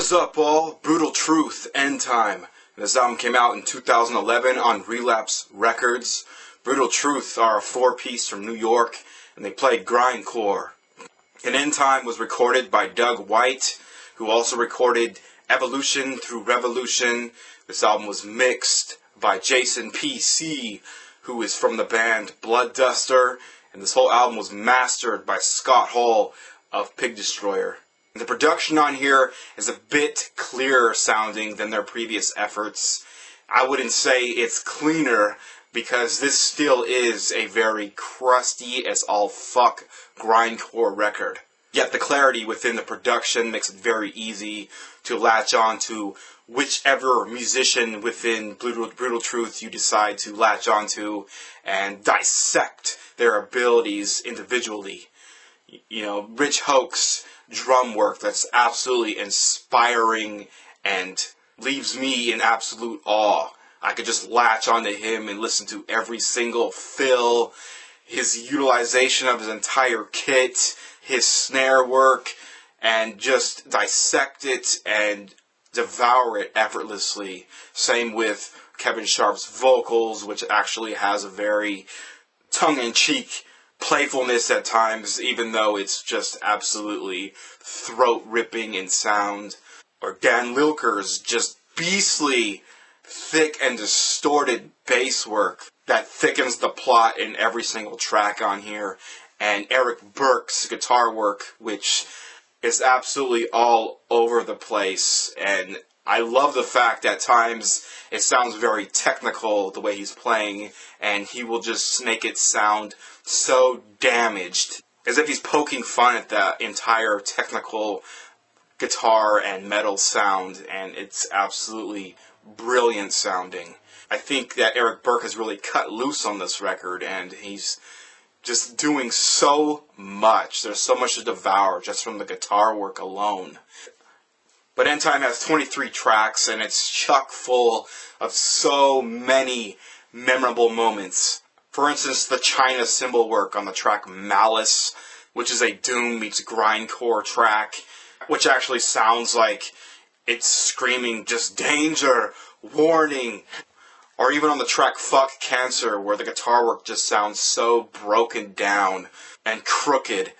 What's up, all? Brutal Truth, End Time. This album came out in 2011 on Relapse Records. Brutal Truth are a four-piece from New York, and they played Grindcore. And End Time was recorded by Doug White, who also recorded Evolution Through Revolution. This album was mixed by Jason PC, who is from the band Blood Duster, and this whole album was mastered by Scott Hall of Pig Destroyer. The production on here is a bit clearer sounding than their previous efforts. I wouldn't say it's cleaner, because this still is a very crusty as all fuck grindcore record. Yet the clarity within the production makes it very easy to latch on to whichever musician within Brutal Truth you decide to latch onto and dissect their abilities individually. You know, Rich Hoke's drum work that's absolutely inspiring and leaves me in absolute awe. I could just latch onto him and listen to every single fill, his utilization of his entire kit, his snare work, and just dissect it and devour it effortlessly. Same with Kevin Sharp's vocals, which actually has a very tongue-in-cheek playfulness at times, even though it's just absolutely throat-ripping in sound. Or Dan Lilker's just beastly, thick and distorted bass work that thickens the plot in every single track on here. And Eric Burke's guitar work, which is absolutely all over the place. And I love the fact that at times it sounds very technical the way he's playing, and he will just make it sound so damaged, as if he's poking fun at the entire technical guitar and metal sound, and it's absolutely brilliant sounding. I think that Eric Burke has really cut loose on this record, and he's just doing so much. There's so much to devour just from the guitar work alone. But End Time has 23 tracks, and it's chock full of so many memorable moments. For instance, the China cymbal work on the track Malice, which is a Doom meets grindcore track, which actually sounds like it's screaming just danger, warning. Or even on the track Fuck Cancer, where the guitar work just sounds so broken down and crooked.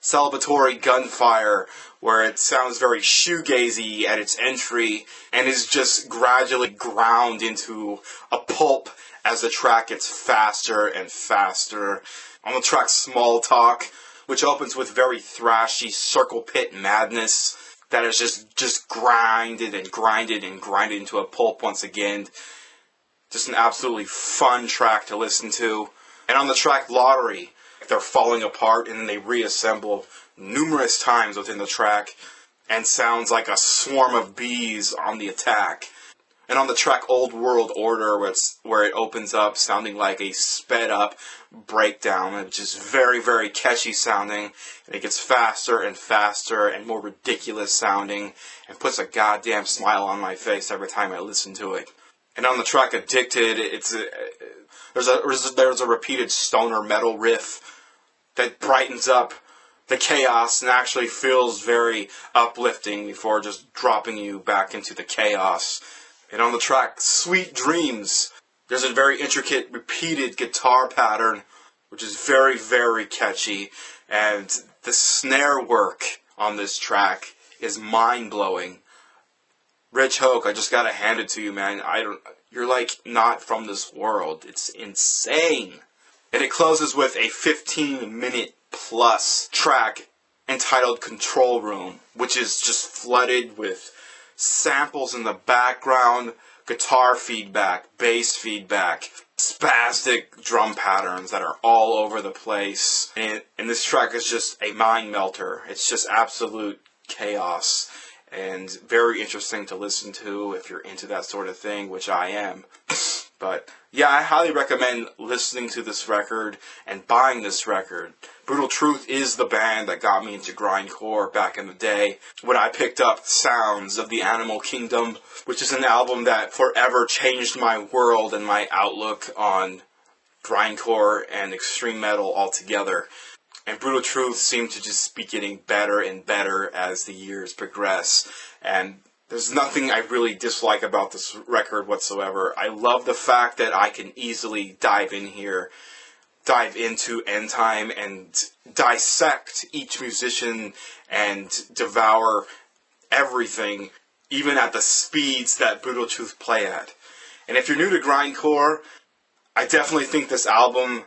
Celebratory Gunfire, where it sounds very shoegazy at its entry and is just gradually ground into a pulp as the track gets faster and faster. On the track Small Talk, which opens with very thrashy circle pit madness that is just grinded and grinded and grinded into a pulp once again. Just an absolutely fun track to listen to. And on the track Lottery, they're falling apart and then they reassemble numerous times within the track and sounds like a swarm of bees on the attack. And on the track Old World Order, where it opens up sounding like a sped up breakdown, which is very, very catchy sounding, and it gets faster and faster and more ridiculous sounding and puts a goddamn smile on my face every time I listen to it. And on the track Addicted, there's a repeated stoner metal riff that brightens up the chaos and actually feels very uplifting before just dropping you back into the chaos. And on the track Sweet Dreams, there's a very intricate repeated guitar pattern, which is very, very catchy. And the snare work on this track is mind-blowing. Rich Hoke, I just gotta hand it to you, man. You're like not from this world. It's insane. And it closes with a 15-minute plus track entitled Control Room, which is just flooded with samples in the background, guitar feedback, bass feedback, spastic drum patterns that are all over the place. And this track is just a mind melter. It's just absolute chaos and very interesting to listen to if you're into that sort of thing, which I am. But yeah, I highly recommend listening to this record and buying this record. Brutal Truth is the band that got me into grindcore back in the day when I picked up Sounds of the Animal Kingdom, which is an album that forever changed my world and my outlook on grindcore and extreme metal altogether. And Brutal Truth seemed to just be getting better and better as the years progress. And there's nothing I really dislike about this record whatsoever. I love the fact that I can easily dive into End Time and dissect each musician and devour everything, even at the speeds that Brutal Truth play at. And if you're new to Grindcore, I definitely think this album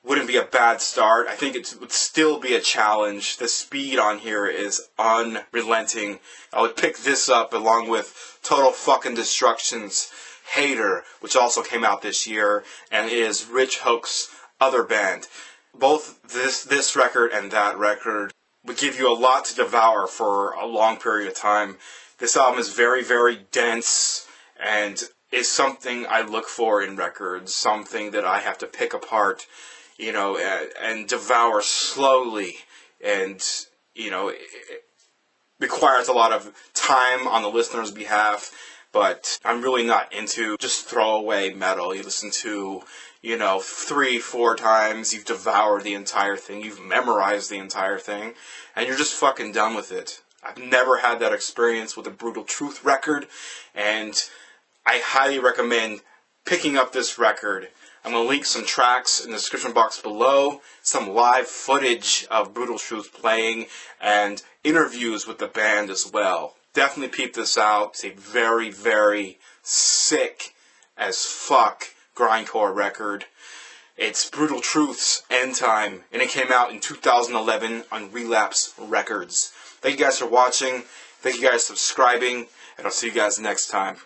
wouldn't be a bad start. I think it would still be a challenge. The speed on here is unrelenting. I would pick this up along with Total Fucking Destruction's Hater, which also came out this year, and is Rich Hook's other band. Both this record and that record would give you a lot to devour for a long period of time. This album is very, very dense and is something I look for in records, something that I have to pick apart, and devour slowly. And, it requires a lot of time on the listener's behalf, but I'm really not into just throwaway metal. You listen to, 3-4 times, you've devoured the entire thing, you've memorized the entire thing, and you're just fucking done with it. I've never had that experience with a Brutal Truth record, and I highly recommend picking up this record. I'm going to link some tracks in the description box below, some live footage of Brutal Truth playing, and interviews with the band as well. Definitely peep this out. It's a very, very sick as fuck grindcore record. It's Brutal Truth's End Time, and it came out in 2011 on Relapse Records. Thank you guys for watching. Thank you guys for subscribing, and I'll see you guys next time.